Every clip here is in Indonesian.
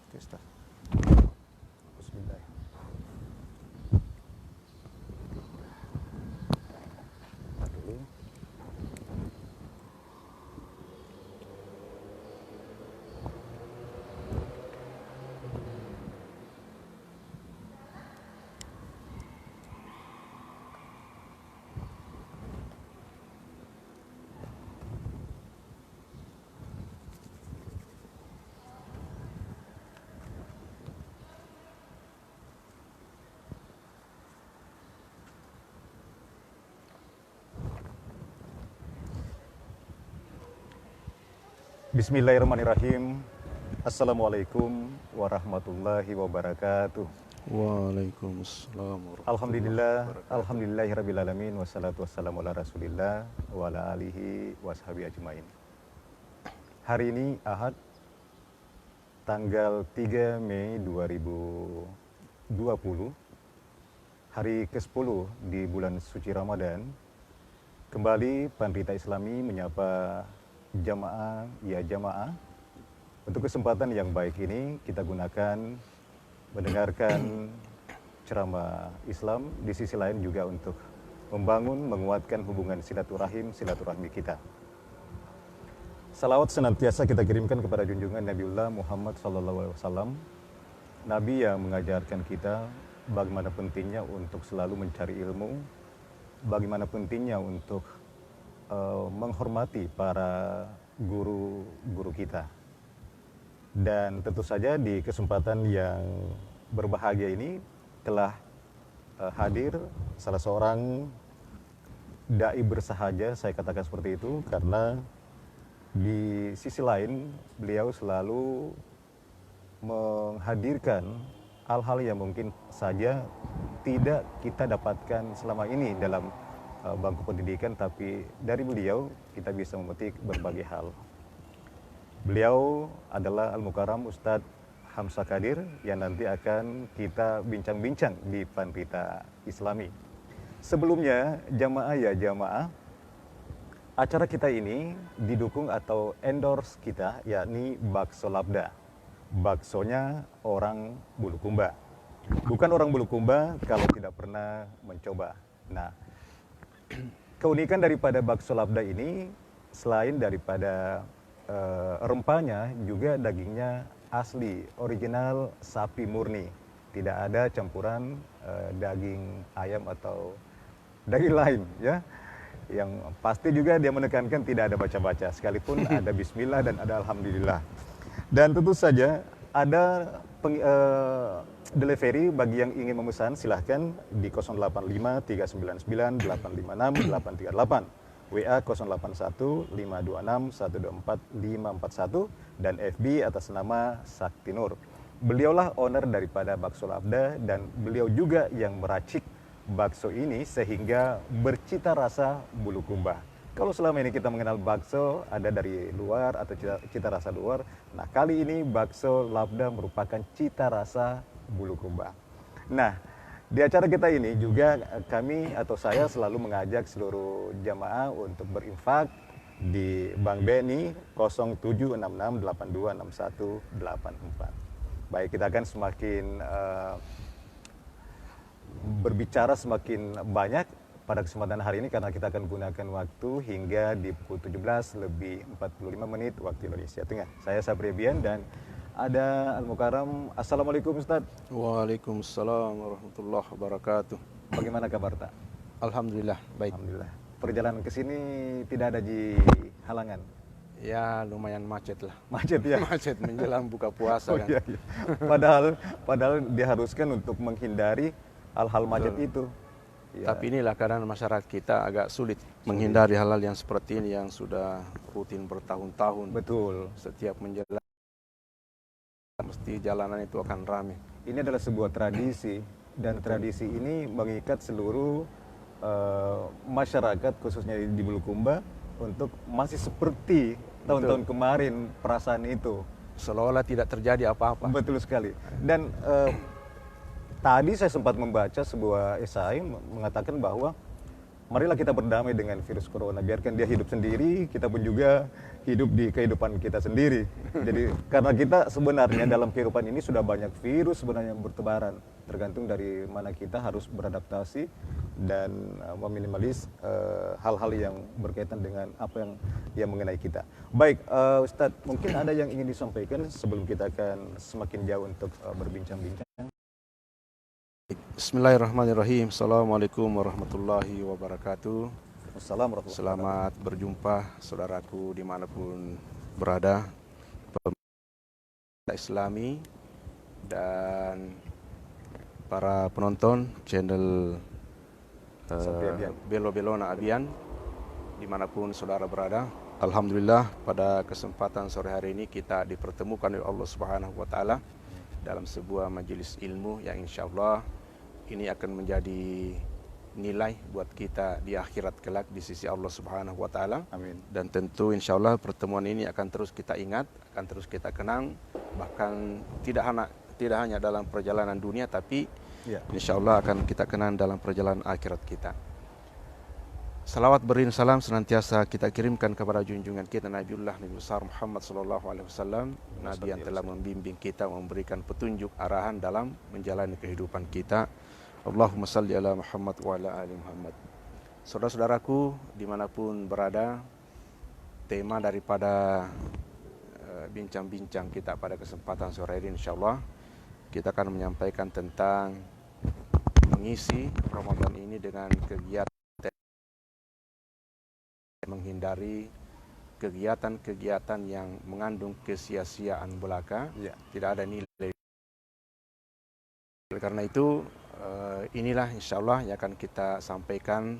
Oke, Ustaz. Bismillah. Dulu. Bismillahirrahmanirrahim. Assalamualaikum warahmatullahi wabarakatuh. Waalaikumsalam Alhamdulillah, warahmatullahi wabarakatuh. alhamdulillahirrabbilalamin, wassalatu wassalamu ala rasulillah wa ala alihi washabi ajmain. Hari ini Ahad, tanggal 3 Mei 2020, hari ke-10 di bulan suci Ramadan. Kembali Pandita Islami menyapa jamaah ya jamaah. Untuk kesempatan yang baik ini kita gunakan mendengarkan ceramah Islam, di sisi lain juga untuk membangun, menguatkan hubungan silaturahmi kita. Salawat senantiasa kita kirimkan kepada junjungan Nabiullah Muhammad SAW, Nabi yang mengajarkan kita bagaimana pentingnya untuk selalu mencari ilmu, bagaimana pentingnya untuk menghormati para guru-guru kita. Dan tentu saja di kesempatan yang berbahagia ini telah hadir salah seorang dai bersahaja, saya katakan seperti itu, karena di sisi lain beliau selalu menghadirkan hal-hal yang mungkin saja tidak kita dapatkan selama ini dalam bangku pendidikan, tapi dari beliau kita bisa memetik berbagai hal. Beliau adalah Al-Mukarram Ustadz Hamzah Qadir yang nanti akan kita bincang-bincang di Pandita Islami. Sebelumnya, jamaah ya jamaah, acara kita ini didukung atau endorse kita, yakni Bakso Labda. Baksonya orang Bulukumba. Bukan orang Bulukumba kalau tidak pernah mencoba. Nah, keunikan daripada bakso Labda ini, selain daripada rempahnya, juga dagingnya asli, original sapi murni. Tidak ada campuran daging ayam atau daging lain, ya. Yang pasti juga dia menekankan tidak ada baca-baca, sekalipun ada bismillah dan ada alhamdulillah. Dan tentu saja ada delivery bagi yang ingin memesan, silahkan di 085 399 856 838, WA 081 526 124 541, dan FB atas nama Sakti Nur. Beliaulah owner daripada Bakso Labda dan beliau juga yang meracik bakso ini sehingga bercita rasa Bulukumba. Kalau selama ini kita mengenal bakso ada dari luar atau cita rasa luar, nah kali ini Bakso Labda merupakan cita rasa Bulukumba. Nah, di acara kita ini juga kami atau saya selalu mengajak seluruh jamaah untuk berinfak di Bank BNI 0766826184. Baik, kita akan semakin berbicara semakin banyak pada kesempatan hari ini karena kita akan gunakan waktu hingga di pukul 17:45 waktu Indonesia Tengah. Saya Sabri Bian dan ada Al-Mukarram. Assalamualaikum Ustaz. Waalaikumsalam warahmatullahi wabarakatuh. Bagaimana kabar Tak? Alhamdulillah, baik. Alhamdulillah. Perjalanan ke sini tidak ada halangan. Ya, lumayan macet lah. Macet ya. Macet menjelang buka puasa kan. Iya. Padahal diharuskan untuk menghindari hal-hal macet itu. Ya. Tapi inilah keadaan masyarakat kita agak sulit menghindari hal-hal yang seperti ini yang sudah rutin bertahun-tahun. Betul. Setiap menjelang mesti jalanan itu akan ramai. Ini adalah sebuah tradisi dan tradisi ini mengikat seluruh masyarakat khususnya di Bulukumba untuk masih seperti tahun-tahun kemarin perasaan itu. Seolah-olah tidak terjadi apa-apa. Betul sekali. Dan tadi saya sempat membaca sebuah esai mengatakan bahwa marilah kita berdamai dengan virus corona. Biarkan dia hidup sendiri, kita pun juga hidup di kehidupan kita sendiri. Jadi karena kita sebenarnya dalam kehidupan ini sudah banyak virus sebenarnya yang bertebaran. Tergantung dari mana kita harus beradaptasi dan meminimalis hal-hal yang berkaitan dengan apa yang mengenai kita. Baik, Ustadz, mungkin ada yang ingin disampaikan sebelum kita akan semakin jauh untuk berbincang-bincang. Bismillahirrahmanirrahim. Assalamualaikum warahmatullahi wabarakatuh. Assalamualaikum warahmatullahi Selamat berjumpa saudaraku dimanapun berada, pemirsa Islami dan para penonton channel Belo Belona Abian dimanapun saudara berada. Alhamdulillah, pada kesempatan sore hari ini kita dipertemukan oleh Allah Subhanahu wa Ta'ala dalam sebuah majelis ilmu yang insya Allah ini akan menjadi nilai buat kita di akhirat kelak di sisi Allah Subhanahu wa Ta'ala. Amin. Dan tentu insya Allah pertemuan ini akan terus kita ingat, akan terus kita kenang, bahkan tidak hanya dalam perjalanan dunia, tapi insya Allah akan kita kenang dalam perjalanan akhirat kita. Salawat beriring salam senantiasa kita kirimkan kepada junjungan kita Nabiullah Nabi besar Muhammad SAW, Nabi yang telah membimbing kita, memberikan petunjuk arahan dalam menjalani kehidupan kita. Allahumma salli ala Muhammad wa ala ali Muhammad. Saudara-saudaraku dimanapun berada, tema daripada bincang-bincang kita pada kesempatan sore ini insyaallah kita akan menyampaikan tentang mengisi Ramadan ini dengan kegiatan, menghindari kegiatan-kegiatan yang mengandung kesia-siaan belaka, tidak ada nilai. Oleh karena itu inilah insya Allah yang akan kita sampaikan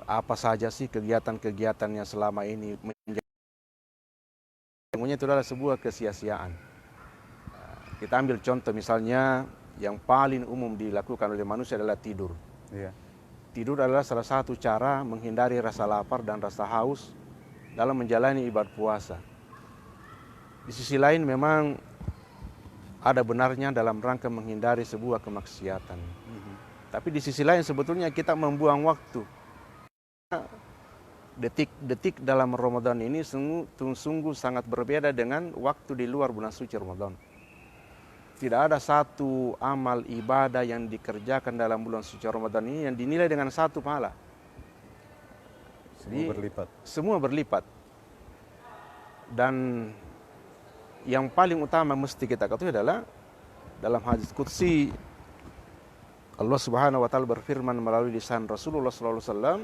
apa saja sih kegiatan-kegiatan yang selama ini semuanya itu adalah sebuah kesia-siaan. Kita ambil contoh misalnya yang paling umum dilakukan oleh manusia adalah tidur. Tidur adalah salah satu cara menghindari rasa lapar dan rasa haus dalam menjalani ibadah puasa. Di sisi lain memang ada benarnya dalam rangka menghindari sebuah kemaksiatan. Tapi di sisi lain sebetulnya kita membuang waktu. Detik-detik dalam Ramadan ini sungguh sangat berbeda dengan waktu di luar bulan suci Ramadan. Tidak ada satu amal ibadah yang dikerjakan dalam bulan suci Ramadan ini yang dinilai dengan satu pahala. Semua berlipat. Dan yang paling utama mesti kita ketahui adalah dalam hadis qudsi Allah Subhanahu wa Ta'ala berfirman melalui lisan Rasulullah sallallahu alaihi wasallam,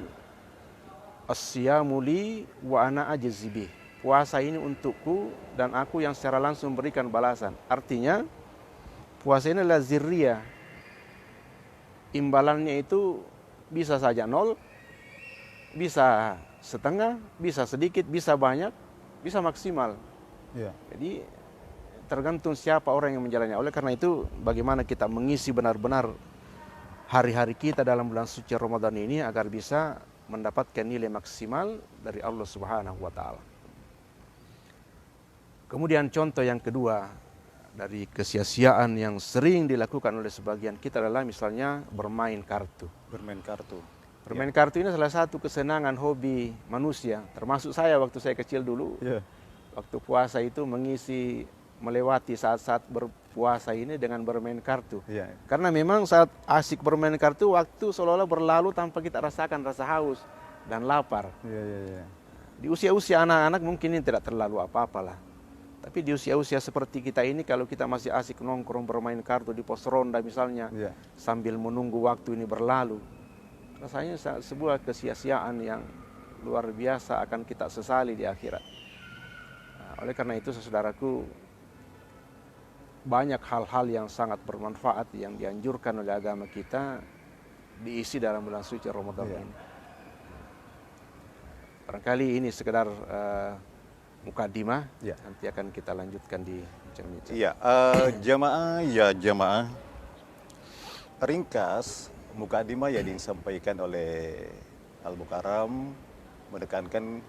"As-siyamu li wa ana ajzi bih." Puasa ini untukku dan aku yang secara langsung memberikan balasan. Artinya puasa ini adalah zirriyah. Imbalannya itu bisa saja 0, bisa setengah, bisa sedikit, bisa banyak, bisa maksimal. Jadi tergantung siapa orang yang menjalannya. Oleh karena itu bagaimana kita mengisi benar-benar hari-hari kita dalam bulan suci Ramadan ini agar bisa mendapatkan nilai maksimal dari Allah Subhanahu wa Ta'ala. Kemudian contoh yang kedua dari kesia-siaan yang sering dilakukan oleh sebagian kita adalah misalnya bermain kartu. Bermain kartu ini salah satu kesenangan hobi manusia, termasuk saya waktu saya kecil dulu. Waktu puasa itu melewati saat-saat berpuasa ini dengan bermain kartu. Karena memang saat asik bermain kartu, waktu seolah-olah berlalu tanpa kita rasakan rasa haus dan lapar. Di usia-usia anak-anak mungkin ini tidak terlalu apa-apalah. Tapi di usia-usia seperti kita ini, kalau kita masih asik nongkrong bermain kartu di pos ronda misalnya, sambil menunggu waktu ini berlalu, rasanya sebuah kesia-siaan yang luar biasa akan kita sesali di akhirat. Oleh karena itu saudaraku, banyak hal-hal yang sangat bermanfaat yang dianjurkan oleh agama kita diisi dalam bulan suci Ramadan ini. Barangkali ini sekedar mukadimah, nanti akan kita lanjutkan di bincang-bincang. Jamaah. Ringkas mukadimah yang disampaikan oleh Al-Mukarram menekankan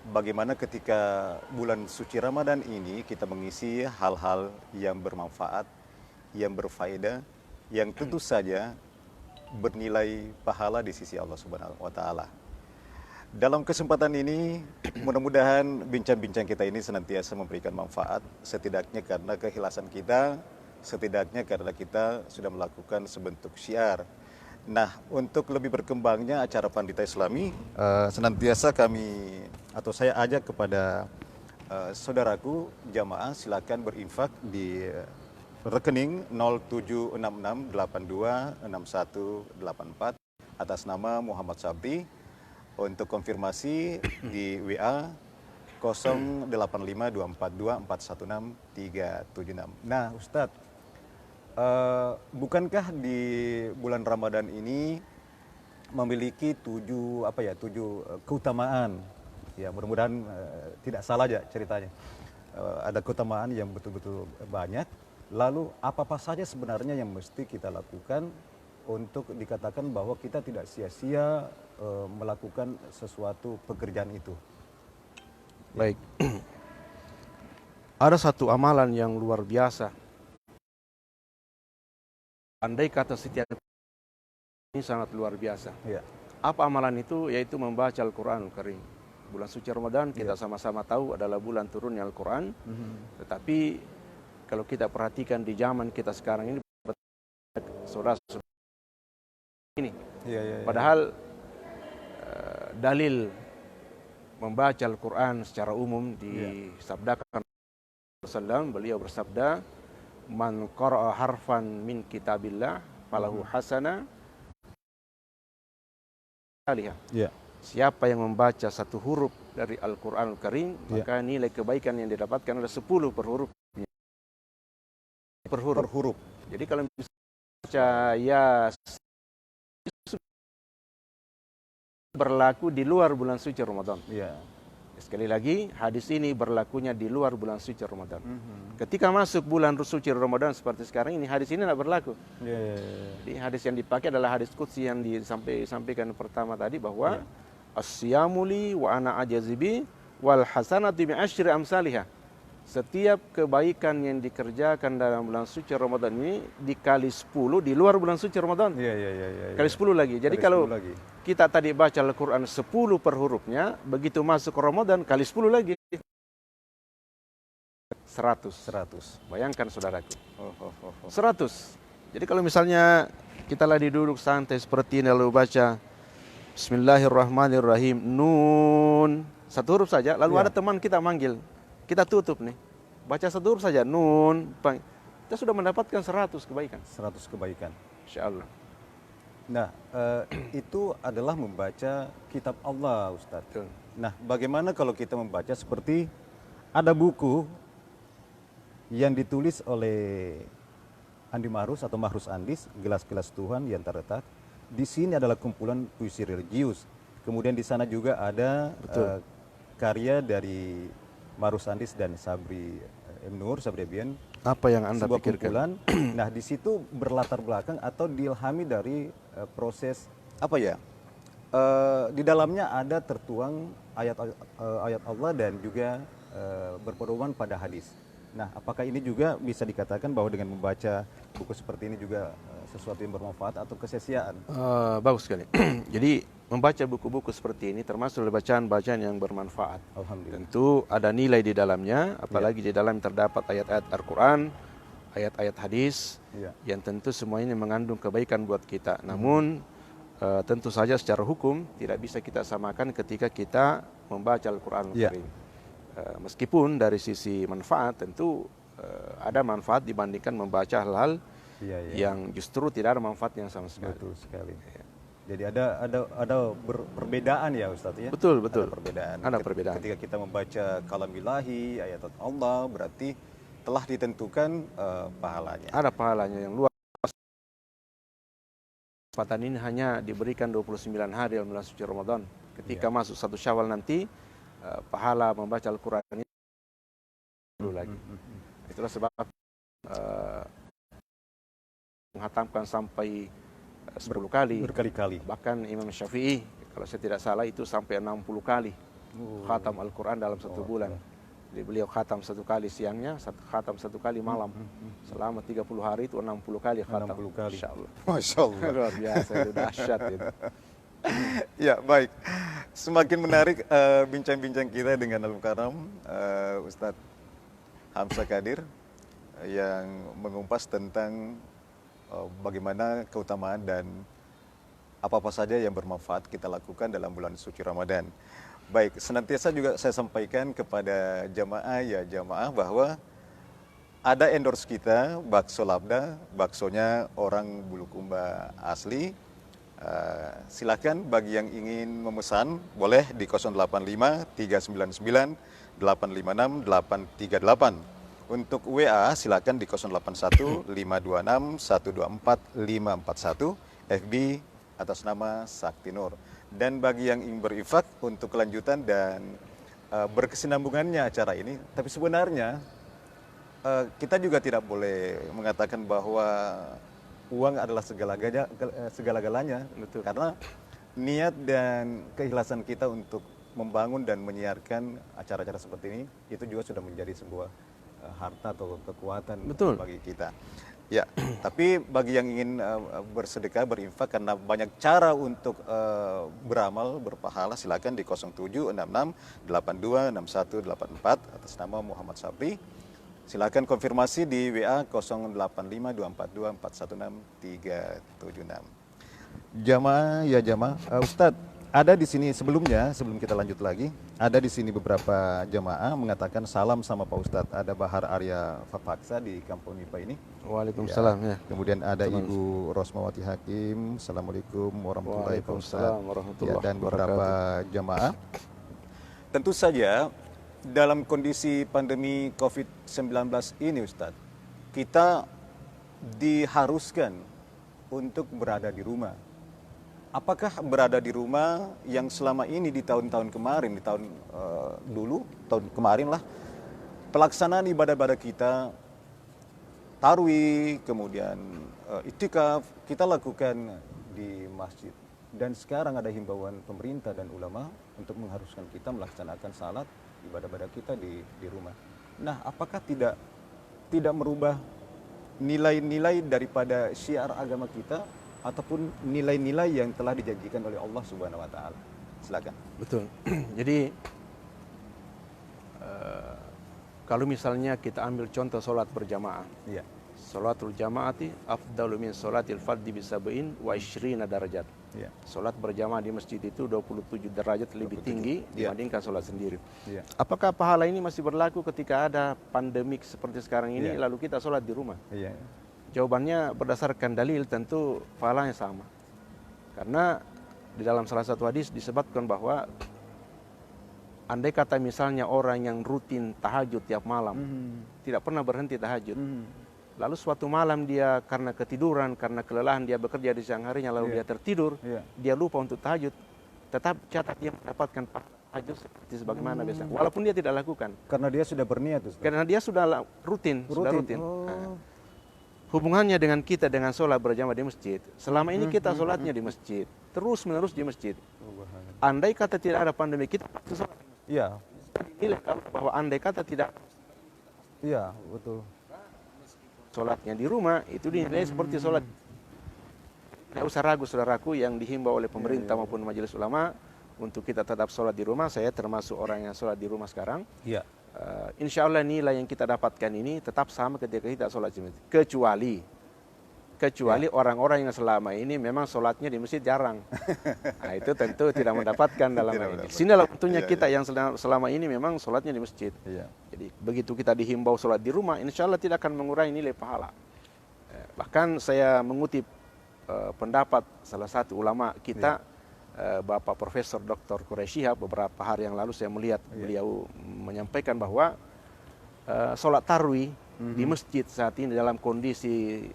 bagaimana ketika bulan suci Ramadan ini kita mengisi hal-hal yang bermanfaat, yang berfaedah, yang tentu saja bernilai pahala di sisi Allah Subhanahu wa taala. Dalam kesempatan ini, mudah-mudahan bincang-bincang kita ini senantiasa memberikan manfaat, setidaknya karena keikhlasan kita, setidaknya karena kita sudah melakukan sebentuk syiar. Nah, untuk lebih berkembangnya acara Pandita Islami, senantiasa kami atau saya ajak kepada saudaraku jamaah silakan berinfak di rekening 0766826184 atas nama Muhammad Sabti. Untuk konfirmasi di WA 085242416376. Nah, Ustadz, bukankah di bulan Ramadan ini memiliki tujuh keutamaan? Ya, mudah-mudahan tidak salah aja ceritanya. Ada keutamaan yang betul-betul banyak. Lalu apa saja sebenarnya yang mesti kita lakukan untuk dikatakan bahwa kita tidak sia-sia melakukan sesuatu pekerjaan itu? Baik. Ada satu amalan yang luar biasa. Andai kata setiap ini sangat luar biasa. Ya. Apa amalan itu? Yaitu membaca Al-Quran Al-Karim. Bulan suci Ramadan kita sama-sama tahu adalah bulan turunnya Al-Quran. Tetapi kalau kita perhatikan di zaman kita sekarang ini, saudara ini. Padahal dalil membaca Al-Quran secara umum disabdakan Rasulullah, beliau bersabda, man qara'a harfan min kitabillah falahu hasana aliyah. Siapa yang membaca satu huruf dari Al-Quran Al-Karim, maka nilai kebaikan yang didapatkan adalah 10 per huruf. Per huruf. Jadi kalau baca ya berlaku di luar bulan suci Ramadan. Sekali lagi, hadis ini berlakunya di luar bulan suci Ramadan. Ketika masuk bulan suci Ramadan seperti sekarang ini, hadis ini tidak berlaku. Jadi hadis yang dipakai adalah hadis qudsi yang disampaikan pertama tadi, bahwa as-siyamu li wa ana ajazibi wal hasanatu bi asyri amsalihah. Setiap kebaikan yang dikerjakan dalam bulan suci Ramadan ini dikali 10 di luar bulan suci Ramadan. Kali 10 lagi. Jadi kalau kita tadi baca Al-Quran 10 per hurufnya, begitu masuk Ramadan kali 10 lagi. 100. Bayangkan saudaraku. 100. Jadi kalau misalnya kita lagi duduk santai seperti ini lalu baca Bismillahirrahmanirrahim, Nun, satu huruf saja, lalu ada teman kita manggil, kita tutup nih, baca satu huruf saja, Nun, kita sudah mendapatkan 100 kebaikan. 100 kebaikan. Insya Allah. Nah, itu adalah membaca kitab Allah, Ustadz. Betul. Nah, bagaimana kalau kita membaca seperti ada buku yang ditulis oleh Andi Mahrus atau Mahrus Andis, Gelas-gelas Tuhan yang terletak. Di sini adalah kumpulan puisi religius. Kemudian di sana juga ada karya dari Mahrus Andis dan Sabri Nur, Sabri Ebian. Apa yang Anda sebuah pikirkan? kumpulan. Nah, di situ berlatar belakang atau diilhami dari proses di dalamnya ada tertuang ayat Allah dan juga berpedoman pada hadis. Nah, apakah ini juga bisa dikatakan bahwa dengan membaca buku seperti ini juga sesuatu yang bermanfaat atau kesia-siaan? Bagus sekali. Jadi membaca buku-buku seperti ini termasuk bacaan-bacaan yang bermanfaat. Alhamdulillah. Tentu ada nilai di dalamnya, apalagi di dalam terdapat ayat-ayat Al-Quran, ayat-ayat hadis, yang tentu semua ini mengandung kebaikan buat kita. Namun tentu saja secara hukum tidak bisa kita samakan ketika kita membaca Al-Quran Al-Karim. Meskipun dari sisi manfaat tentu ada manfaat dibandingkan membaca hal-hal yang justru tidak ada manfaat yang sama sekali. Betul sekali. Jadi ada perbedaan ya Ustadz ya? Betul. Ada perbedaan. Ketika kita membaca kalamillahi, ayat Allah, berarti telah ditentukan pahalanya. Ada pahalanya yang luar. Kesempatan ini hanya diberikan 29 hari dalam bulan suci Ramadan. Ketika masuk 1 Syawal nanti, pahala membaca Al-Quran ini dulu lagi. Itulah sebab menghatamkan sampai 10 kali. Berkali-kali. Bahkan Imam Syafi'i, kalau saya tidak salah itu sampai 60 kali khatam Al-Quran dalam 1 bulan. Jadi beliau khatam 1 kali siangnya, khatam 1 kali malam. Selama 30 hari itu 60 kali khatam. 60 kali. Insya Allah. Masya Allah. Luar biasa, itu dahsyat itu. Ya, baik. Semakin menarik bincang-bincang kita dengan Al-Mukarram Ustadz Hamzah Qadir yang mengumpas tentang bagaimana keutamaan dan apa-apa saja yang bermanfaat kita lakukan dalam bulan suci Ramadan. Baik, senantiasa juga saya sampaikan kepada jamaah bahwa ada endorse kita, Bakso Labda, baksonya orang Bulukumba asli. Silakan bagi yang ingin memesan, boleh di 085 399 856 838. Untuk WA silakan di 081 526 124 541, FB atas nama Sakti Nur. Dan bagi yang ingin berinfak untuk kelanjutan dan berkesinambungannya acara ini, tapi sebenarnya kita juga tidak boleh mengatakan bahwa uang adalah segala-galanya. Betul. Karena niat dan keikhlasan kita untuk membangun dan menyiarkan acara-acara seperti ini, itu juga sudah menjadi sebuah harta atau kekuatan Betul. bagi kita. Ya, tapi bagi yang ingin bersedekah, berinfak karena banyak cara untuk beramal, berpahala, silakan di 0766 82 61 84 atas nama Muhammad Sabri. Silakan konfirmasi di WA 085 242 416 376. Jamaah, Ustadz, ada di sini sebelum kita lanjut lagi, ada di sini beberapa jamaah mengatakan salam sama Pak Ustadz. Ada Bahar Arya Fapaksa di Kampung Nipa ini. Waalaikumsalam. Ya. Kemudian ada Ibu Rosmawati Hakim. Assalamualaikum warahmatullahi wabarakatuh. Warahmatullahi Dan beberapa jamaah. Tentu saja dalam kondisi pandemi COVID-19 ini, Ustadz, kita diharuskan untuk berada di rumah. Apakah berada di rumah yang selama ini di tahun-tahun kemarin, di tahun tahun kemarin lah, pelaksanaan ibadah-ibadah kita, tarwih, kemudian itikaf, kita lakukan di masjid. Dan sekarang ada himbauan pemerintah dan ulama untuk mengharuskan kita melaksanakan salat, ibadah-ibadah kita di rumah. Nah, apakah tidak merubah nilai-nilai daripada syiar agama kita ataupun nilai-nilai yang telah dijanjikan oleh Allah Subhanahu wa taala? Silakan. Betul. Jadi kalau misalnya kita ambil contoh sholat berjamaah. Iya. Sholatul jamaati afdalu min sholatil fardhi bi sab'in wa 20 derajat. Iya. Sholat berjamaah di masjid itu 27 derajat lebih tinggi dibandingkan sholat sendiri. Iya. Apakah pahala ini masih berlaku ketika ada pandemik seperti sekarang ini Iya. lalu kita sholat di rumah? Iya. Jawabannya berdasarkan dalil tentu pahalanya sama. Karena di dalam salah satu hadis disebutkan bahwa andai kata misalnya orang yang rutin tahajud tiap malam, tidak pernah berhenti tahajud. Lalu suatu malam dia karena ketiduran, karena kelelahan dia bekerja di siang harinya, lalu dia tertidur, dia lupa untuk tahajud, tetap catat dia mendapatkan tahajud seperti sebagaimana biasa. Walaupun dia tidak lakukan. Karena dia sudah berniat, Ustaz. Karena dia sudah rutin. Sudah rutin. Nah, hubungannya dengan kita dengan sholat berjamaah di masjid, selama ini kita sholatnya di masjid, terus menerus di masjid. Andai kata tidak ada pandemi, kita pasti sholat. Iya. Nilai bahwa andai kata tidak, Iya, betul. sholatnya di rumah itu dinilai seperti sholat. Tidak usah ragu saudaraku yang dihimbau oleh pemerintah maupun majelis ulama untuk kita tetap sholat di rumah. Saya termasuk orang yang sholat di rumah sekarang. Iya. Insya Allah nilai yang kita dapatkan ini tetap sama ketika kita sholat di masjid. Kecuali orang-orang yang selama ini memang sholatnya di masjid jarang. Nah, itu tentu tidak mendapatkan dalam hal ini. Sinilah tentunya kita yang selama ini memang sholatnya di masjid. Iya. Jadi begitu kita dihimbau sholat di rumah, insya Allah tidak akan mengurangi nilai pahala. Bahkan saya mengutip pendapat salah satu ulama kita, Bapak Profesor Dr. Quraish Shihab, beberapa hari yang lalu saya melihat beliau menyampaikan bahwa sholat tarwih di masjid saat ini dalam kondisi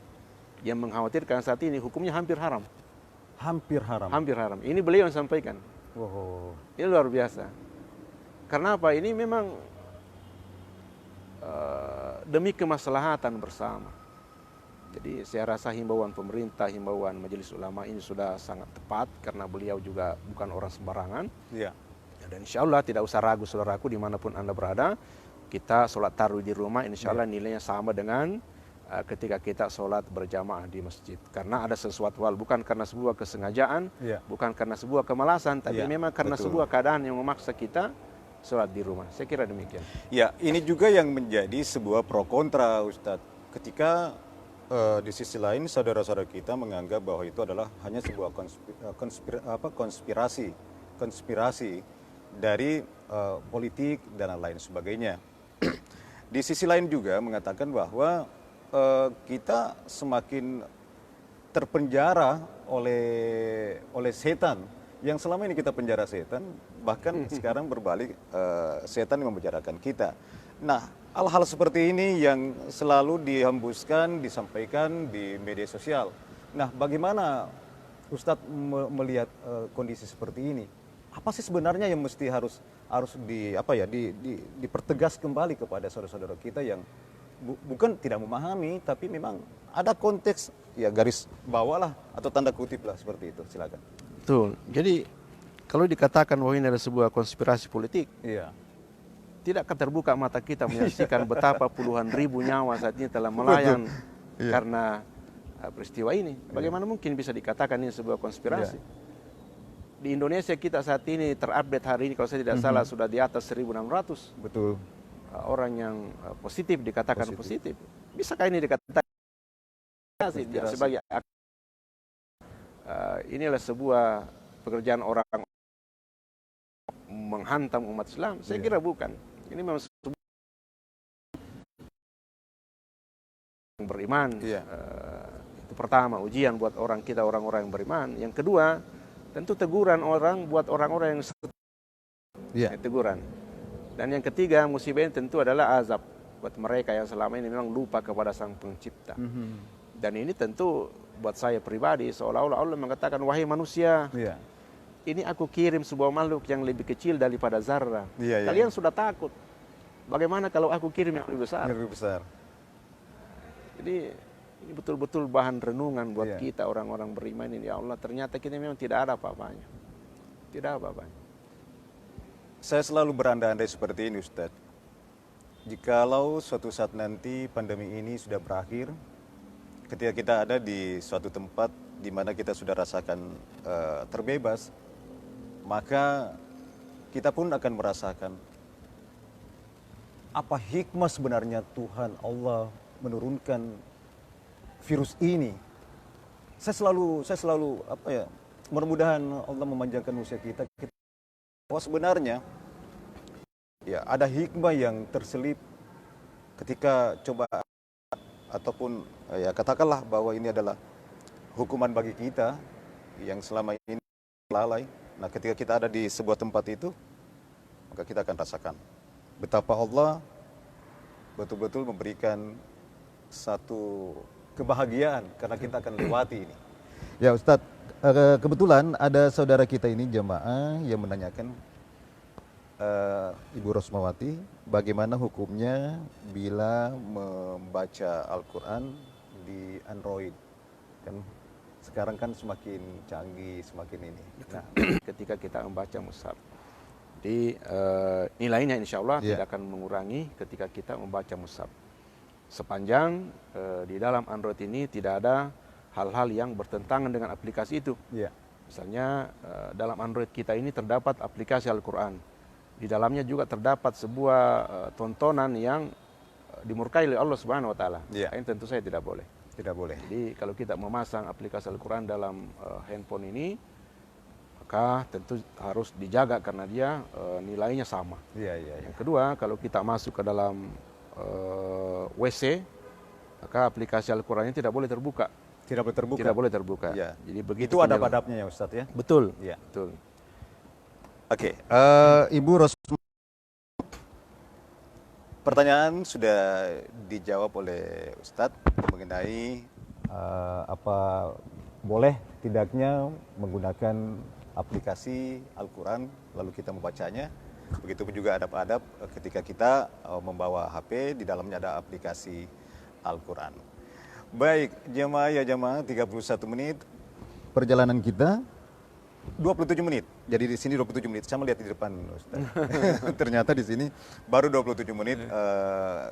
yang mengkhawatirkan saat ini hukumnya hampir haram. Hampir haram. Hampir haram. Ini beliau yang sampaikan. Wow. Ini luar biasa. Karena apa? Ini memang demi kemaslahatan bersama. Jadi saya rasa himbauan pemerintah, himbauan majelis ulama ini sudah sangat tepat karena beliau juga bukan orang sembarangan. Iya. Dan insya Allah tidak usah ragu saudaraku dimanapun Anda berada kita sholat tarawih di rumah, insya Allah nilainya sama dengan ketika kita sholat berjamaah di masjid. Karena ada sesuatu hal, bukan karena sebuah kesengajaan, bukan karena sebuah kemalasan, tapi memang karena sebuah keadaan yang memaksa kita sholat di rumah. Saya kira demikian. Ya, ini juga yang menjadi sebuah pro kontra, Ustadz. Ketika di sisi lain saudara-saudara kita menganggap bahwa itu adalah hanya sebuah konspirasi dari politik dan lain sebagainya. Di sisi lain juga mengatakan bahwa kita semakin terpenjara oleh setan. Yang selama ini kita penjara setan, bahkan sekarang berbalik setan yang memenjarakan kita. Nah, hal-hal seperti ini yang selalu dihembuskan, disampaikan di media sosial. Nah, bagaimana Ustadz melihat kondisi seperti ini? Apa sih sebenarnya yang mesti harus dipertegas kembali kepada saudara-saudara kita yang bukan tidak memahami, tapi memang ada konteks ya garis bawah lah atau tanda kutip lah seperti itu. Silakan. Betul. Jadi kalau dikatakan bahwa ini adalah sebuah konspirasi politik, tidak akan terbuka mata kita menyaksikan betapa puluhan ribu nyawa saat ini telah melayang karena peristiwa ini. Bagaimana mungkin bisa dikatakan ini sebuah konspirasi? Di Indonesia kita saat ini terupdate hari ini kalau saya tidak salah sudah di atas 1.600. Betul. Orang yang positif dikatakan positif. Bisakah ini dikatakan sebagai inilah sebuah pekerjaan orang menghantam umat Islam? Saya kira bukan. Ini memang beriman. Itu pertama, ujian buat orang-orang yang beriman. Yang kedua, tentu teguran orang buat orang-orang yang teguran. Dan yang ketiga, musibah ini tentu adalah azab buat mereka yang selama ini memang lupa kepada Sang Pencipta. Dan ini tentu buat saya pribadi seolah-olah Allah mengatakan, wahai manusia, ini aku kirim sebuah makhluk yang lebih kecil daripada zarah. Kalian sudah takut. Bagaimana kalau aku kirim yang lebih besar? Lebih besar. Jadi ini betul-betul bahan renungan buat kita orang-orang beriman ini. Ya Allah, ternyata kita memang tidak ada apa-apanya. Tidak ada apa-apanya. Saya selalu berandai-andai seperti ini, Ustadz. Jikalau suatu saat nanti pandemi ini sudah berakhir, ketika kita ada di suatu tempat di mana kita sudah rasakan terbebas, maka kita pun akan merasakan apa hikmah sebenarnya Tuhan Allah menurunkan virus ini. Saya selalu mudah-mudahan Allah memanjangkan usia kita. Bahwa sebenarnya ya ada hikmah yang terselip ketika coba ataupun ya katakanlah bahwa ini adalah hukuman bagi kita yang selama ini lalai. Nah, ketika kita ada di sebuah tempat itu, maka kita akan rasakan betapa Allah betul-betul memberikan satu kebahagiaan karena kita akan lewati ini. Ya Ustadz, kebetulan ada saudara kita ini jemaah yang menanyakan Ibu Rosmawati, bagaimana hukumnya bila membaca Al-Quran di Android? Kan sekarang kan semakin canggih, semakin ini. Nah, ketika kita membaca mushaf, di nilainya insya Allah tidak akan mengurangi ketika kita membaca mushaf. Sepanjang di dalam Android ini tidak ada hal-hal yang bertentangan dengan aplikasi itu. Misalnya dalam Android kita ini terdapat aplikasi Al-Quran. Di dalamnya juga terdapat sebuah tontonan yang dimurkai oleh Allah Subhanahu Wa Taala. Ini tentu saya tidak boleh. Tidak boleh. Jadi kalau kita memasang aplikasi Al-Quran dalam handphone ini, maka tentu harus dijaga karena dia nilainya sama. Yang kedua, kalau kita masuk ke dalam WC, maka aplikasi Al-Quran ini tidak boleh terbuka. Tidak boleh terbuka. Tidak boleh terbuka. Jadi begitu itu ada adab-adabnya ya Ustadz ya. Betul. Betul. Oke, Ibu Rosmawati, pertanyaan sudah dijawab oleh Ustadz mengenai apa boleh tidaknya menggunakan aplikasi Al-Quran lalu kita membacanya. Begitupun juga adab-adab ketika kita membawa HP, di dalamnya ada aplikasi Al-Quran. Baik, jemaah 31 menit perjalanan kita, 27 menit. Jadi di sini 27 menit. Saya melihat di depan, Ustaz. Ternyata di sini baru 27 menit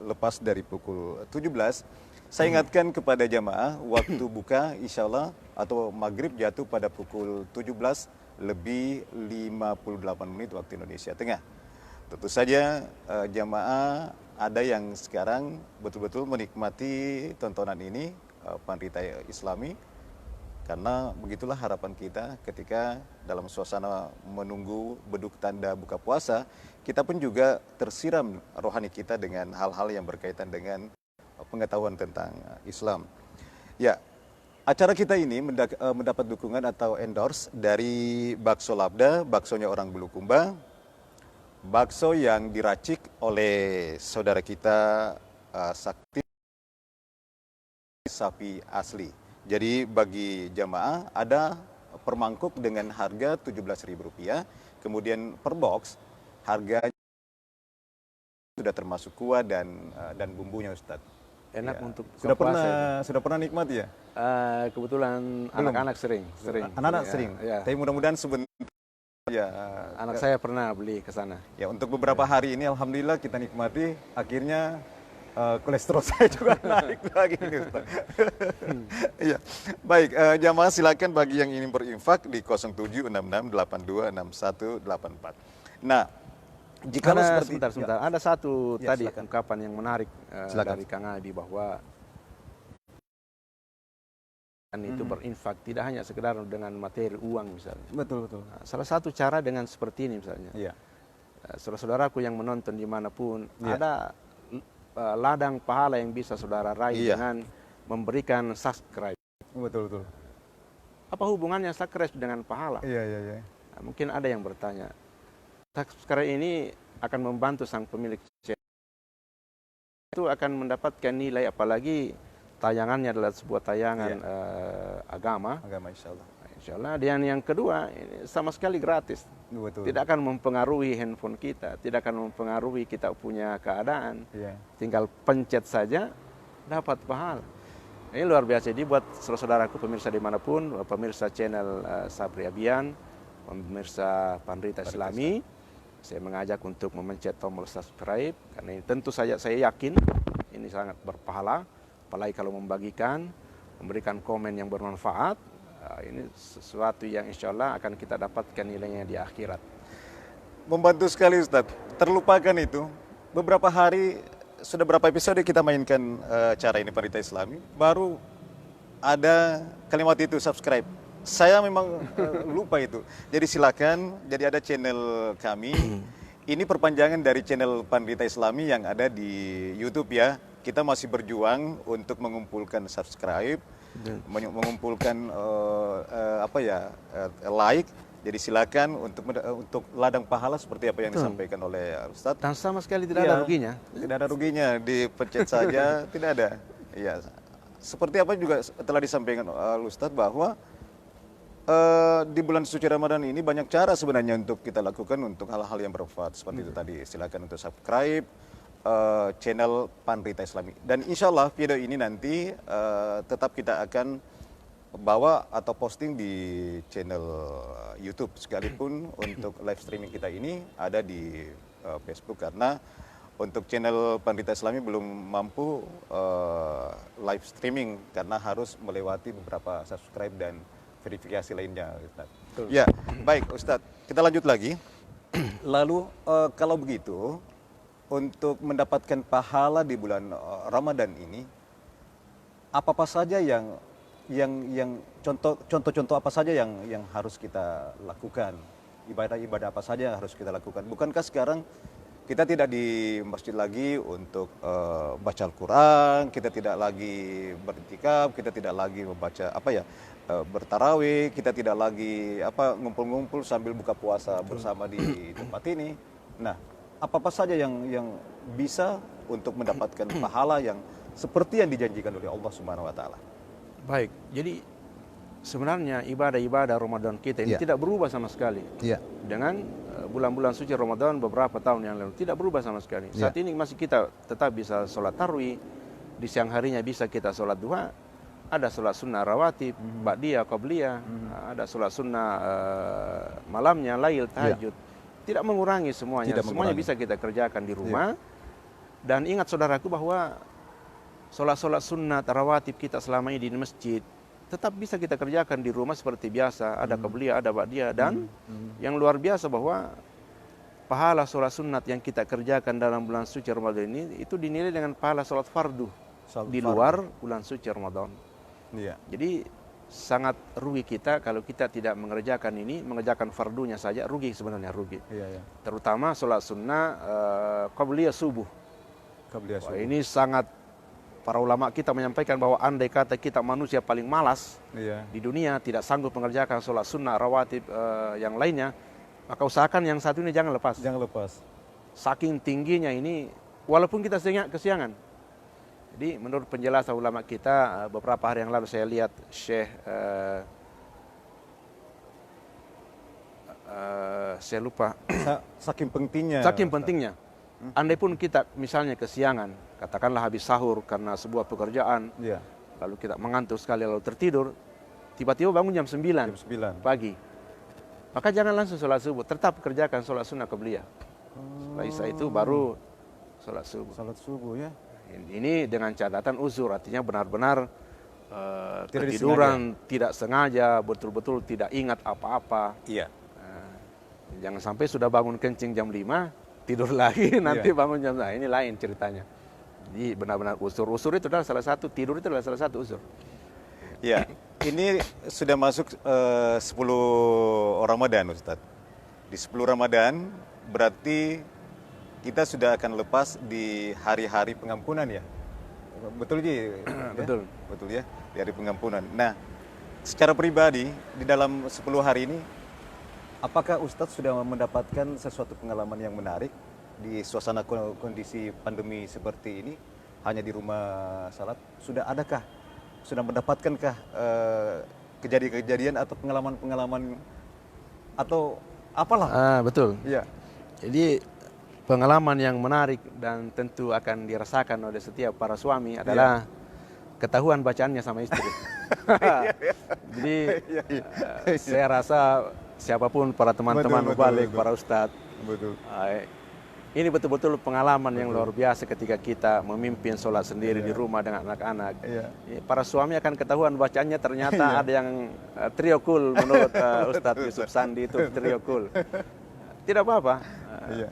lepas dari pukul 17. Saya ingatkan kepada jamaah, waktu buka insya Allah atau maghrib jatuh pada pukul 17 lebih 58 menit waktu Indonesia Tengah. Tentu saja jamaah ada yang sekarang betul-betul menikmati tontonan ini, Pandita Islami, karena begitulah harapan kita ketika dalam suasana menunggu beduk tanda buka puasa, kita pun juga tersiram rohani kita dengan hal-hal yang berkaitan dengan pengetahuan tentang Islam. Ya, acara kita ini mendapat dukungan atau endorse dari Bakso Labda, baksonya orang Bulukumba, bakso yang diracik oleh saudara kita Sakti sapi asli. Jadi bagi jamaah ada per mangkuk dengan harga Rp17.000, kemudian per box harganya sudah termasuk kuah dan bumbunya, Ustadz. Enak Ya. untuk Sudah pernah nikmat ya? kebetulan Belum? anak-anak sering. Anak-anak Ya, sering. ya. Tapi mudah-mudahan sebentar ya. Anak saya pernah beli ke sana. Ya, untuk beberapa hari ini alhamdulillah kita nikmati, akhirnya kolesterol saya juga naik lagi nih, Ustaz. Iya. Baik, jamaah silakan bagi yang ingin berinfak di 0766826184. Nah, jika seperti Sebentar. Ada satu Ya, tadi silakan. ungkapan yang menarik Silakan. dari Kang Adi bahwa itu berinfak tidak hanya sekedar dengan materi uang misalnya. betul. Nah, salah satu cara dengan seperti ini misalnya. Iya. Saudara-saudaraku yang menonton dimanapun, Iya. ada ladang pahala yang bisa saudara raih Iya. dengan memberikan subscribe. Betul. Apa hubungannya subscribe dengan pahala? Iya. Nah, mungkin ada yang bertanya, subscribe ini akan membantu sang pemilik channel. Itu akan mendapatkan nilai, apalagi tayangannya adalah sebuah tayangan agama. Agama insya Allah. Insya Allah. Dan yang kedua, ini sama sekali gratis. Betul. Tidak akan mempengaruhi handphone kita, tidak akan mempengaruhi kita punya keadaan. Iya. Tinggal pencet saja, dapat pahala. Ini luar biasa. Jadi buat saudara-saudaraku pemirsa dimanapun, pemirsa channel Sabri Abian, pemirsa Pandita Islami, saya mengajak untuk memencet tombol subscribe, karena ini tentu saja saya yakin ini sangat berpahala, apalagi kalau membagikan, memberikan komen yang bermanfaat. Ini sesuatu yang insya Allah akan kita dapatkan nilainya di akhirat. Membantu sekali, Ustadz. Terlupakan itu. Beberapa hari, sudah berapa episode kita mainkan cara ini Pandita Islami, baru ada kalimat itu, subscribe. Saya memang lupa itu. Jadi silakan, jadi ada channel kami. Ini perpanjangan dari channel Pandita Islami yang ada di YouTube ya. Kita masih berjuang untuk mengumpulkan subscribe, mengumpulkan like. Jadi silakan untuk ladang pahala seperti apa yang disampaikan oleh Ustadz. Dan sama sekali tidak ada ruginya. Tidak ada ruginya, dipencet saja, tidak ada. Ya, seperti apa juga telah disampaikan oleh Ustadz bahwa di bulan suci Ramadan ini banyak cara sebenarnya untuk kita lakukan untuk hal-hal yang bermanfaat seperti itu tadi. Silakan untuk subscribe channel Pandita Islami. Dan insya Allah video ini nanti tetap kita akan bawa atau posting di channel YouTube, sekalipun untuk live streaming kita ini ada di Facebook, karena untuk channel Pandita Islami belum mampu live streaming karena harus melewati beberapa subscribe dan verifikasi lainnya, Ustaz. Ya, baik Ustadz, kita lanjut lagi. Lalu kalau begitu, untuk mendapatkan pahala di bulan Ramadan ini, apa saja yang contoh-contoh apa saja yang harus kita lakukan, ibadah-ibadah apa saja yang harus kita lakukan? Bukankah sekarang kita tidak di masjid lagi untuk baca Al-Quran, kita tidak lagi beriktikaf, kita tidak lagi membaca bertarawih, kita tidak lagi ngumpul-ngumpul sambil buka puasa bersama di tempat ini. Nah, apa saja yang bisa untuk mendapatkan pahala yang seperti yang dijanjikan oleh Allah Subhanahu wa taala? Baik, jadi sebenarnya ibadah-ibadah Ramadan kita ini tidak berubah sama sekali. Dengan bulan-bulan suci Ramadan beberapa tahun yang lalu tidak berubah sama sekali. Saat ini masih kita tetap bisa sholat tarawih, di siang harinya bisa kita sholat duha, ada sholat sunnah rawatib, ba'diyah, qabliyah, ada sholat sunnah malamnya, lail, tahajud. Tidak mengurangi semuanya, semuanya bisa kita kerjakan di rumah. Dan ingat saudaraku bahwa sholat-sholat sunnah rawatib kita selama ini di masjid tetap bisa kita kerjakan di rumah seperti biasa. Ada qabliyah, ada ba'diyah, dan yang luar biasa bahwa pahala sholat sunat yang kita kerjakan dalam bulan suci Ramadan ini itu dinilai dengan pahala sholat fardu di luar bulan suci Ramadan. Jadi sangat rugi kita kalau kita tidak mengerjakan ini, mengerjakan fardunya saja, rugi sebenarnya, rugi. Terutama sholat sunnah qabliyah subuh. Wah, ini sangat, para ulama kita menyampaikan bahwa andai kata kita manusia paling malas di dunia, tidak sanggup mengerjakan sholat sunnah rawatib yang lainnya, maka usahakan yang satu ini jangan lepas. Jangan lepas. Saking tingginya ini, walaupun kita kesiangan. Jadi menurut penjelasan ulama kita, beberapa hari yang lalu saya lihat Syekh, saya lupa. Saking pentingnya. Saking pentingnya. Andai pun kita misalnya kesiangan, katakanlah habis sahur karena sebuah pekerjaan, lalu kita mengantuk sekali lalu tertidur, tiba-tiba bangun jam 9 pagi. Maka jangan langsung sholat subuh, tetap kerjakan sholat sunnah qabliyah. Setelah Isya itu baru sholat subuh. Sholat subuh ya. Ini dengan catatan uzur, artinya benar-benar ketiduran, tidak sengaja, betul-betul tidak ingat apa-apa. Jangan sampai sudah bangun kencing jam 5, tidur lagi, nanti bangun jam, nah ini lain ceritanya. Jadi benar-benar uzur itu adalah salah satu, tidur itu adalah salah satu uzur. Ya, ini sudah masuk 10 Ramadan, Ustadz. Di 10 Ramadan berarti kita sudah akan lepas di hari-hari pengampunan ya. Betul Ji? Betul. Betul ya, di hari pengampunan. Nah, secara pribadi di dalam 10 hari ini, apakah Ustadz sudah mendapatkan sesuatu pengalaman yang menarik di suasana kondisi pandemi seperti ini, hanya di rumah salat? Sudah mendapatkankah kejadian-kejadian atau pengalaman-pengalaman atau apalah? Betul. Iya. Jadi pengalaman yang menarik dan tentu akan dirasakan oleh setiap para suami adalah ketahuan bacaannya sama istri. Jadi saya rasa siapapun para teman-teman mubalik, para ustadz, ini betul-betul pengalaman yang luar biasa ketika kita memimpin sholat sendiri di rumah dengan anak-anak. Para suami akan ketahuan bacaannya ternyata ada yang triokul menurut Ustadz Yusuf Sandi itu triokul. Tidak apa-apa,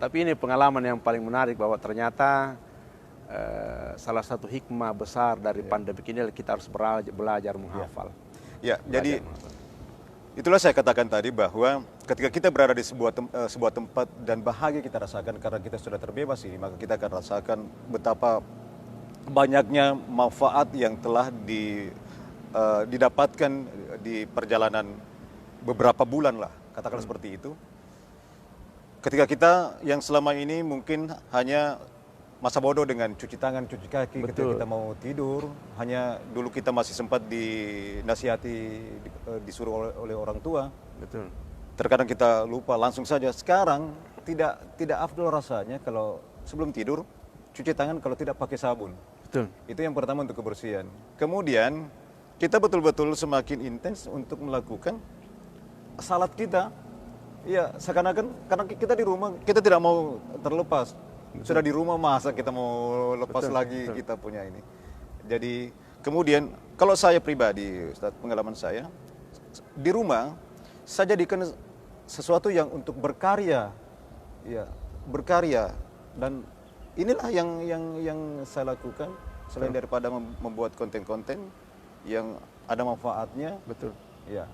tapi ini pengalaman yang paling menarik bahwa ternyata salah satu hikmah besar dari pandemi ini kita harus belajar menghafal. Jadi itulah saya katakan tadi bahwa ketika kita berada di sebuah tempat dan bahagia kita rasakan karena kita sudah terbebas ini, maka kita akan rasakan betapa banyaknya manfaat yang telah didapatkan di perjalanan beberapa bulan lah, katakanlah seperti itu. Ketika kita yang selama ini mungkin hanya masa bodoh dengan cuci tangan, cuci kaki, ketika kita mau tidur, hanya dulu kita masih sempat dinasihati, disuruh oleh orang tua. Terkadang kita lupa langsung saja. Sekarang tidak afdol rasanya kalau sebelum tidur cuci tangan kalau tidak pakai sabun. Itu yang pertama untuk kebersihan. Kemudian kita betul-betul semakin intens untuk melakukan salat kita. Ya, seakan-akan karena kita di rumah, kita tidak mau terlepas. Sudah di rumah, masa kita mau lepas lagi kita punya ini. Jadi kemudian kalau saya pribadi, Ustaz, pengalaman saya di rumah, saya jadikan sesuatu yang untuk berkarya, ya berkarya, dan inilah yang saya lakukan selain daripada membuat konten-konten yang ada manfaatnya. Ya,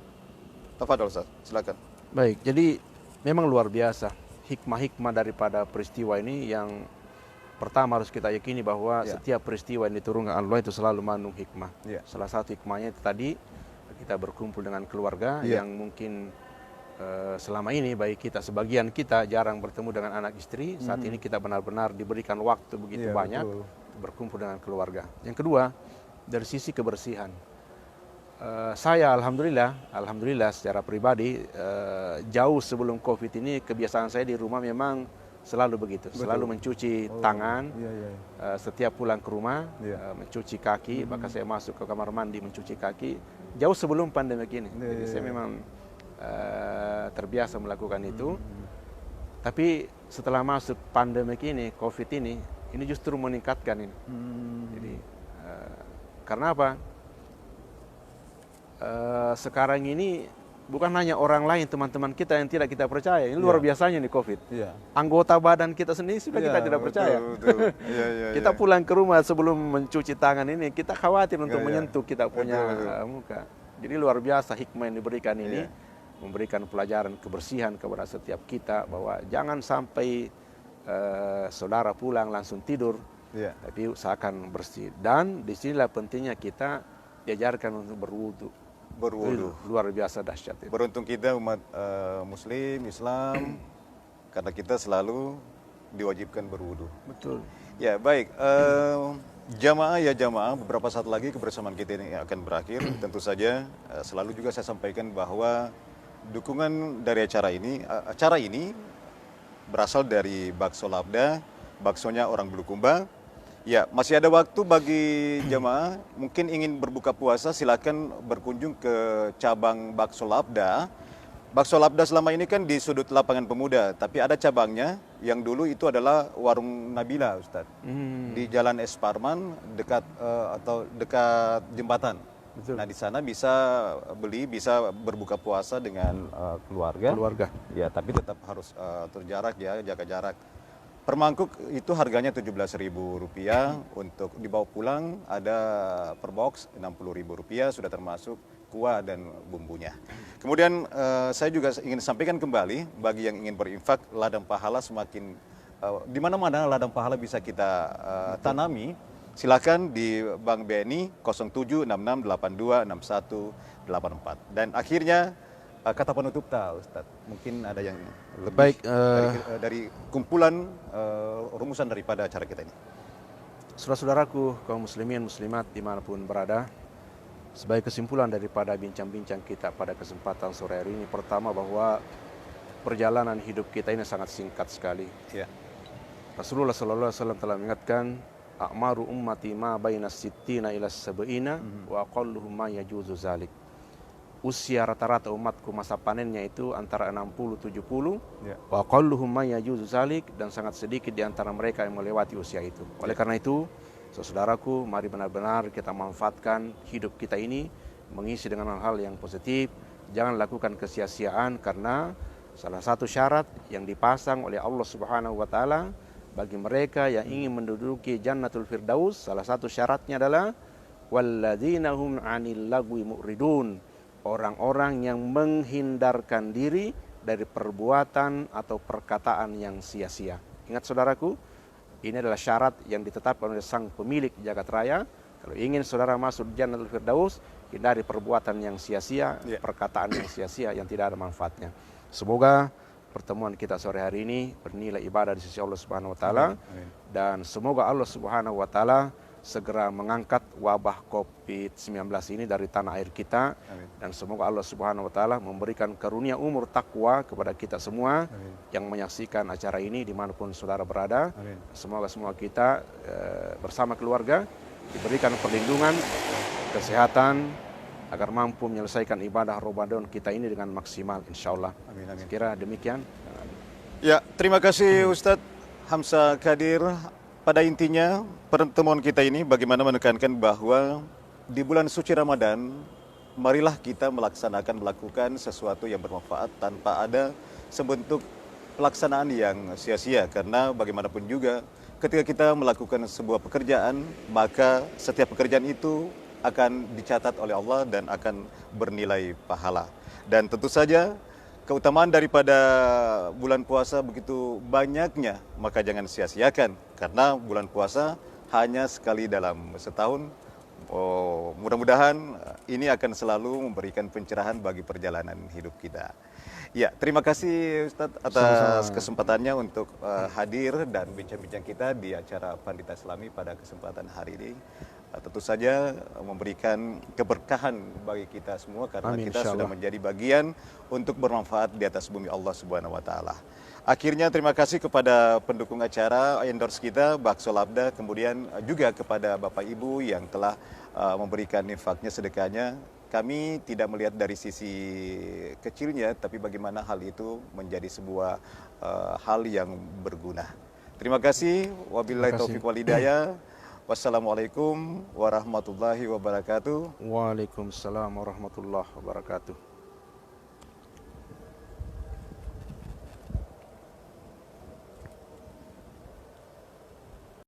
tafadhol Ustaz, silakan. Baik, jadi memang luar biasa hikmah-hikmah daripada peristiwa ini. Yang pertama harus kita yakini bahwa setiap peristiwa yang diturunkan Allah itu selalu mengandung hikmah. Salah satu hikmahnya itu tadi kita berkumpul dengan keluarga yang mungkin selama ini baik kita sebagian kita jarang bertemu dengan anak istri. Saat ini kita benar-benar diberikan waktu begitu banyak berkumpul dengan keluarga. Yang kedua, dari sisi kebersihan. Saya alhamdulillah secara pribadi jauh sebelum COVID ini kebiasaan saya di rumah memang selalu begitu, selalu mencuci tangan. Iya, iya. Setiap pulang ke rumah, Iya. mencuci kaki. Bahkan saya masuk ke kamar mandi mencuci kaki jauh sebelum pandemi ini. Iya, Jadi iya, saya iya. memang terbiasa melakukan itu. Tapi setelah masuk pandemi ini, COVID ini justru meningkatkan ini. Jadi karena apa? Sekarang ini bukan hanya orang lain, teman-teman kita yang tidak kita percaya. Ini luar biasanya nih COVID. Iya. Anggota badan kita sendiri sudah kita tidak percaya. Betul. Iya, iya, Kita iya. pulang ke rumah sebelum mencuci tangan ini, kita khawatir untuk Iya, iya. menyentuh kita punya muka. Jadi luar biasa hikmah yang diberikan ini, Iya. memberikan pelajaran kebersihan kepada setiap kita, bahwa jangan sampai saudara pulang langsung tidur, Iya. tapi usahakan bersih. Dan disinilah pentingnya kita diajarkan untuk berwudu. Berwudu. Luar biasa dahsyat itu. Beruntung kita umat Muslim, Islam, karena kita selalu diwajibkan berwudu. Betul. Ya baik, jamaah, beberapa saat lagi kebersamaan kita ini akan berakhir. Tentu saja selalu juga saya sampaikan bahwa dukungan dari acara ini berasal dari Bakso Labda, baksonya orang Bulukumba. Ya, masih ada waktu bagi jamaah mungkin ingin berbuka puasa, silakan berkunjung ke cabang Bakso Labda. Bakso Labda selama ini kan di sudut lapangan pemuda, tapi ada cabangnya yang dulu itu adalah Warung Nabila, Ustadz. Di Jalan Es Parman dekat jembatan. Betul. Nah, di sana bisa beli, bisa berbuka puasa dengan keluarga. Ya, tapi tetap harus terjarak ya, jaga jarak. Per mangkuk itu harganya Rp17.000, untuk dibawa pulang ada per box Rp60.000, sudah termasuk kuah dan bumbunya. Kemudian saya juga ingin sampaikan kembali bagi yang ingin berinfak, ladang pahala semakin di mana-mana ladang pahala bisa kita tanami. Silakan di Bank BNI 0766826184. Dan akhirnya kata penutup Ustadz, mungkin ada yang lebih Baik, dari kumpulan rumusan daripada acara kita ini. saudara-saudaraku, kaum muslimin, muslimat dimanapun berada, sebagai kesimpulan daripada bincang-bincang kita pada kesempatan sore hari ini, pertama bahwa perjalanan hidup kita ini sangat singkat sekali. Ya. Rasulullah SAW telah mengingatkan, a'maru ummati ma baina sittina ila sab'ina wa aqalluhum ma yajuzu zalik. Usia rata-rata umatku masa panennya itu antara 60-70, Ya. wa aqalluhum ma yajuzu zalik, dan sangat sedikit di antara mereka yang melewati usia itu. Oleh karena itu, saudaraku, mari benar-benar kita manfaatkan hidup kita ini mengisi dengan hal-hal yang positif. Jangan lakukan kesia-siaan, karena salah satu syarat yang dipasang oleh Allah Subhanahu wa taala bagi mereka yang ingin menduduki Jannatul Firdaus, salah satu syaratnya adalah walladzina hum 'anil lagwi mu'ridun, orang-orang yang menghindarkan diri dari perbuatan atau perkataan yang sia-sia. Ingat saudaraku, ini adalah syarat yang ditetapkan oleh sang pemilik jagat raya. Kalau ingin saudara masuk Jannatul Firdaus, hindari perbuatan yang sia-sia, perkataan yang sia-sia yang tidak ada manfaatnya. Semoga pertemuan kita sore hari ini bernilai ibadah di sisi Allah Subhanahu wa taala, dan semoga Allah Subhanahu wa taala segera mengangkat wabah COVID-19 ini dari tanah air kita. Dan semoga Allah Subhanahu wa taala memberikan karunia umur takwa kepada kita semua yang menyaksikan acara ini dimanapun saudara berada. Semoga semua kita bersama keluarga diberikan perlindungan, kesehatan, agar mampu menyelesaikan ibadah Ramadan kita ini dengan maksimal, insyaallah. Sekira demikian. Ya, terima kasih Ustadz Hamzah Qadir. Pada intinya pertemuan kita ini bagaimana menekankan bahwa di bulan suci Ramadan, marilah kita melakukan sesuatu yang bermanfaat tanpa ada sebentuk pelaksanaan yang sia-sia. Karena bagaimanapun juga ketika kita melakukan sebuah pekerjaan, maka setiap pekerjaan itu akan dicatat oleh Allah dan akan bernilai pahala. Dan tentu saja keutamaan daripada bulan puasa begitu banyaknya, maka jangan sia-siakan, karena bulan puasa hanya sekali dalam setahun. Mudah-mudahan ini akan selalu memberikan pencerahan bagi perjalanan hidup kita. Ya, terima kasih Ustadz atas kesempatannya untuk hadir dan bincang-bincang kita di acara Pandita Islami pada kesempatan hari ini. tentu saja memberikan keberkahan bagi kita semua karena Amin, kita sudah insyaallah. menjadi bagian untuk bermanfaat di atas bumi Allah Subhanahu wa taala. Akhirnya terima kasih kepada pendukung acara, endorse kita, Bakso Labda, kemudian juga kepada Bapak Ibu yang telah memberikan infaknya, sedekahnya. Kami tidak melihat dari sisi kecilnya, tapi bagaimana hal itu menjadi sebuah hal yang berguna. Terima kasih. Wabillahi Terima kasih. taufiq wal hidayah. Wassalamualaikum warahmatullahi wabarakatuh. Waalaikumsalam warahmatullahi wabarakatuh.